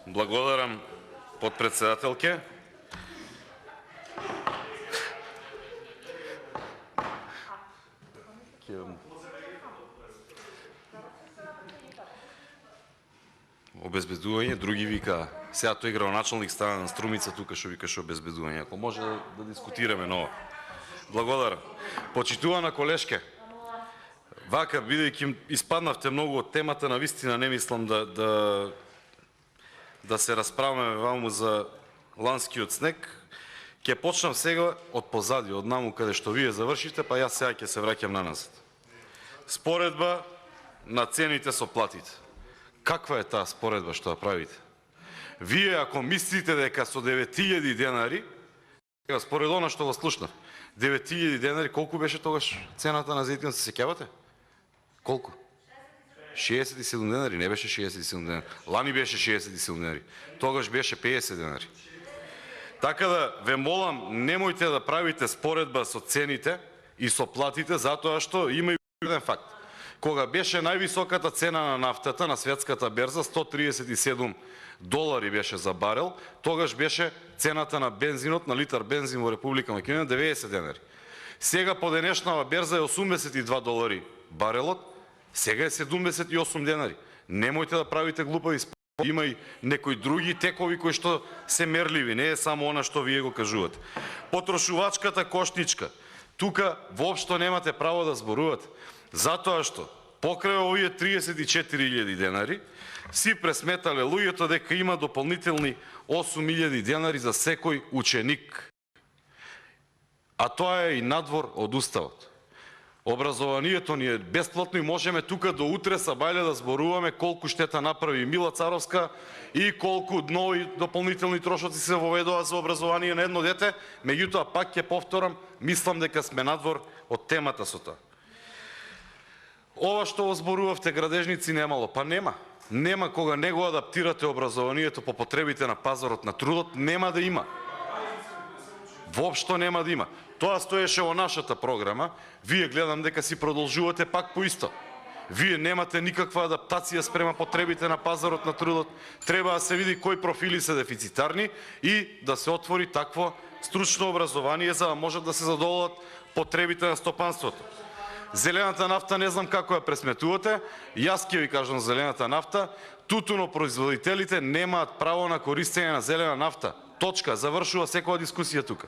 Благодарам, подпредседателке. Обезбедување, други вика. Сега тој градоначалник стана на Струмица, тука што викаше обезбедување. Ако може да дискутираме ново. Благодарам. Почитувана колешке, вака, бидејќи испаднавте многу од темата, навистина не мислам да се расправаме ваму за ланскиот снег. Ќе почнам сега од позади, од наму каде што вие завршите, па јас сега ќе се враќам на назад. Споредба на цените со платите. Каква е таа споредба што ја правите? Вие ако мислите дека со 9000 денари, според она што го слушнав, 9000 денари, колку беше тогаш цената на зејтин, се сеќавате? Колку? 67 денари, не беше 67 денари. Лани беше 67 денари. Тогаш беше 50 денари. Така да ве молам, немојте да правите споредба со цените и со платите, затоа што има и еден факт. Кога беше највисоката цена на нафтата на светската берза, $137 беше за барел, тогаш беше цената на бензинот, на литар бензин во Република Македонија 90 денари. Сега по денешнава берза е $82 барелот, сега е 78 денари. Немојте да правите глупави споредби. Има и некои други текови кои што се мерливи, не е само она што вие го кажувате. Потрошувачката кошничка. Тука воопшто немате право да зборувате. Затоа што покрај овие 34.000 денари си пресметале луѓето дека има дополнителни 8.000 денари за секој ученик. А тоа е и надвор од уставот. Образованието ни е бесплатно и можеме тука до утре сабајле да зборуваме колку штета направи Мила Царовска и колку нови дополнителни трошоци се воведува за образование на едно дете, меѓутоа пак ќе повторам, мислам дека сме надвор од темата со тоа. Ова што зборувавте градежници немало, па нема. Нема кога не го адаптирате образованието по потребите на пазарот на трудот, нема да има. Воопшто нема да има. Тоа стоеше во нашата програма, вие гледам дека си продолжувате пак по исто. Вие немате никаква адаптација спрема потребите на пазарот на трудот, треба да се види кои профили се дефицитарни и да се отвори такво стручно образование за да можат да се задоволат потребите на стопанството. Зелената нафта не знам како ја пресметувате, јас ќе ви кажам зелената нафта, тутунопроизводителите немаат право на користење на зелена нафта. Точка, завршува секоја дискусија тука.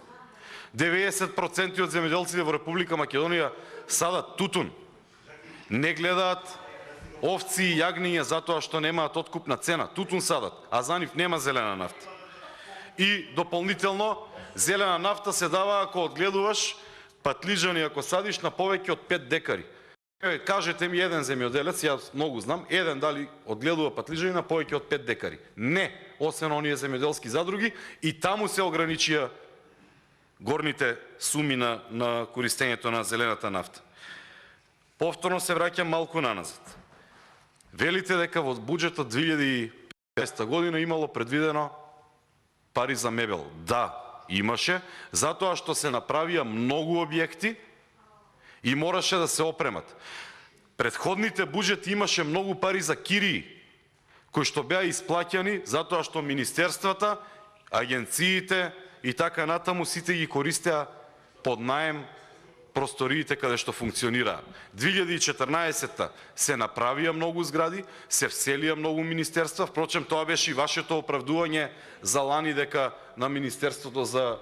90% од земјоделците во Република Македонија садат тутун. Не гледаат овци и јагниња затоа што немаат откупна цена. Тутун садат, а за нив нема зелена нафта. И дополнително, зелена нафта се дава ако одгледуваш патлижани, ако садиш на повеќе од 5 декари. Кажете ми еден земјоделец, јас многу знам, еден дали одгледува патлижани на повеќе од 5 декари. Не, освен оние земјоделски задруги, и таму се ограничија горните суми на користењето на зелената нафта. Повторно се враќам малку наназад. Велите дека во буџетот 2015 година имало предвидено пари за мебел. Да, имаше, затоа што се направија многу објекти и мораше да се опремат. Предходните буџети имаше многу пари за кирии, кои што беа исплаќани затоа што министерствата, агенциите и така натаму сите ги користеа под наем просториите каде што функционираа. 2014 се направија многу згради, се вселија многу министерства, впрочем тоа беше и вашето оправдување за лани дека на Министерството за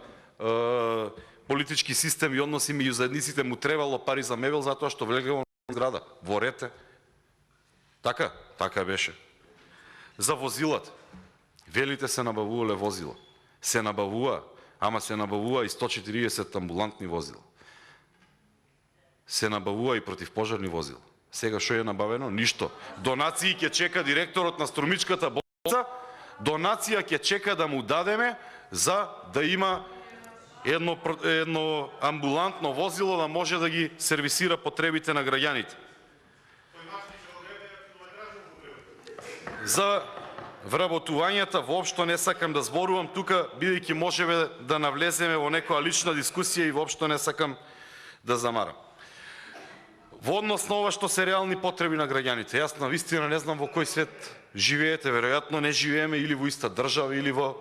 политички систем и односи меѓу заедниците му требало пари за мебел затоа што влегло во зграда, во рете. Така беше. За возилата. Велите се набавувале возила. Се набавува, ама се набавува и 140 амбулантни возила. Се набавува и противпожарни возила. Сега што е набавено? Ништо. Донации ќе чека директорот на Струмичката болница, донација ќе чека да му дадеме за да има едно амбулантно возило да може да ги сервисира потребите на граѓаните. За вработувањата воопшто не сакам да зборувам тука, бидејќи можеме да навлеземе во некоја лична дискусија и воопшто не сакам да замарам. Во однос на ова што се реални потреби на граѓаните. Јас навистина не знам во кој свет живеете, веројатно не живееме или во иста држава или во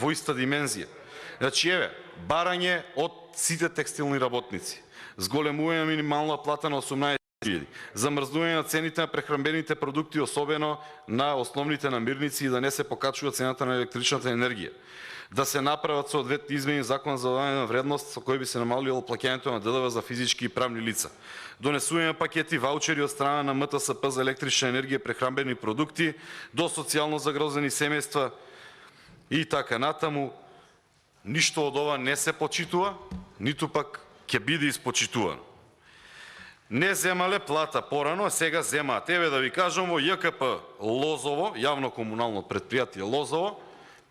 иста димензија. Значи еве, барање од сите текстилни работници, зголемување на минимална плата на 18.000, замрзнување на цените на прехранбените продукти, особено на основните намирници и да не се покачува цената на електричната енергија. Да се направат соодветни измени в Закон за додадена вредност со кој би се намалило плаќањето на ДДВ за физички и правни лица. Донесување пакети ваучери од страна на МТСП за електрична енергија, прехранбени продукти до социјално загрозени семејства и така натаму. Ништо од ова не се почитува, ниту пак ќе биде испочитувано. Не земале плата порано, а сега земаат. Еве да ви кажам, во ЈКП Лозово, јавно комунално предпријатие Лозово,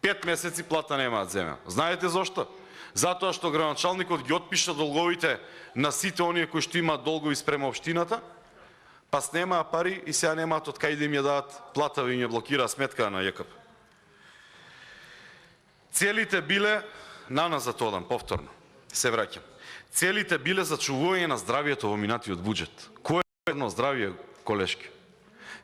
5 месеци плата немаат земја. Знаете зошто? Затоа што градоначалникот ги отпиша долговите на сите оние кои што имаат долгови спрема општината, па снемаа пари и сега немаат од кај да им ја дадат плата и им ја блокира сметка на ЈКП. Целите биле, наназад одам повторно, се враќам. Целите биле зачувување на здравието во минатиот буџет. Кој е едно здравие, колешки?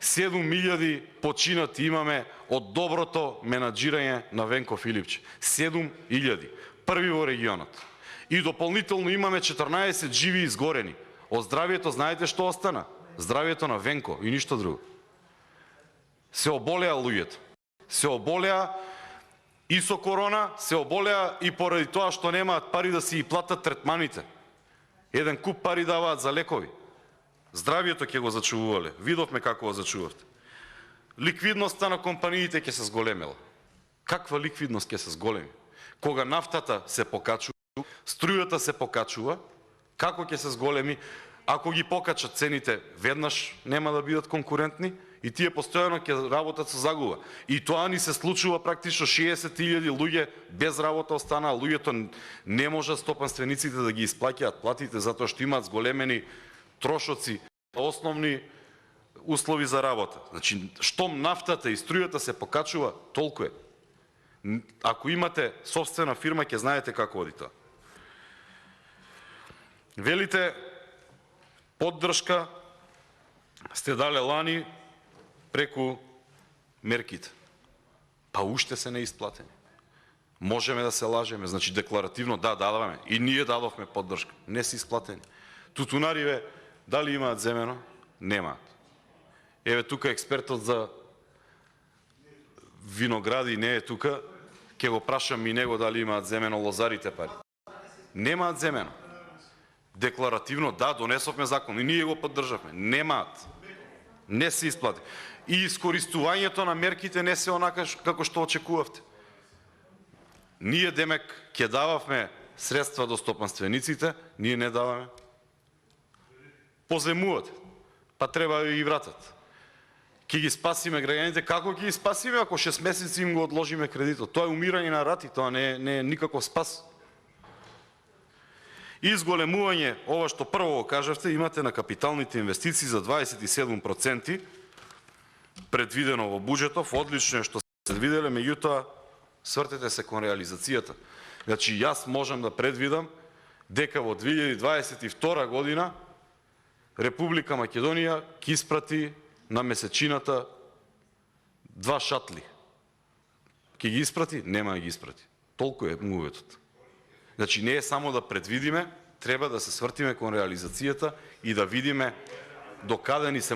7.000 починати имаме од доброто менаџирање на Венко Филипче. 7.000. Први во регионот. И дополнително имаме 14 живи изгорени. Од здравието знаете што остана? Здравието на Венко и ништо друго. Се оболеа луѓето. Се оболеа и со корона, се оболеа и поради тоа што немаат пари да си и платат третманите. Еден куп пари даваат за лекови. Здравието ќе го зачувувале. Видовме како го зачувавте. Ликвидноста на компаниите ќе се зголемела. Каква ликвидност ќе се зголеми? Кога нафтата се покачува, струјата се покачува, како ќе се зголеми? Ако ги покачат цените, веднаш нема да бидат конкурентни и тие постојано ќе работат со загуба. И тоа ни се случува практично 60.000 луѓе без работа останаа. Луѓето не можат стопанствениците да ги исплаќаат платите затоа што имаат зголемени трошоци, основни услови за работа. Значи, штом нафтата и струјата се покачува, толку е. Ако имате собствена фирма, ќе знаете како оди тоа. Велите, поддршка сте дале лани преку мерките. Па уште се неисплатени. Можеме да се лажеме, значи декларативно да, дадаваме. И ние дадовме поддршка. Не се исплатени. Тутунариве, дали имаат земено? Немаат. Еве тука експертот за виногради не е тука, ќе го прашам и него дали имаат земено лозарите пари. Немаат земено. Декларативно да, донесовме закон и ние го поддржавме. Немаат. Не се исплати. И искористувањето на мерките не се онака како што очекувавте. Ние демек ќе дававме средства до стопанствениците, ние не даваме. Поземувате, па треба да ги вратат. Ќе ги спасиме граѓаните, како ќе ги спасиме ако 6 месеци им го одложиме кредитот? Тоа е умирање на рати, тоа не е никаков спас. И зголемување, ова што прво го кажавте, имате на капиталните инвестиции за 27% предвидено во буџетов, одлично е што се виделе, меѓутоа свртете се кон реализацијата. Значи јас можам да предвидам дека во 2022 година Република Македонија ќе испрати на месечината 2 шатли. Ќе ги испрати? Нема да ги испрати. Толку е муветот. Значи не е само да предвидиме, треба да се свртиме кон реализацијата и да видиме до каде ни се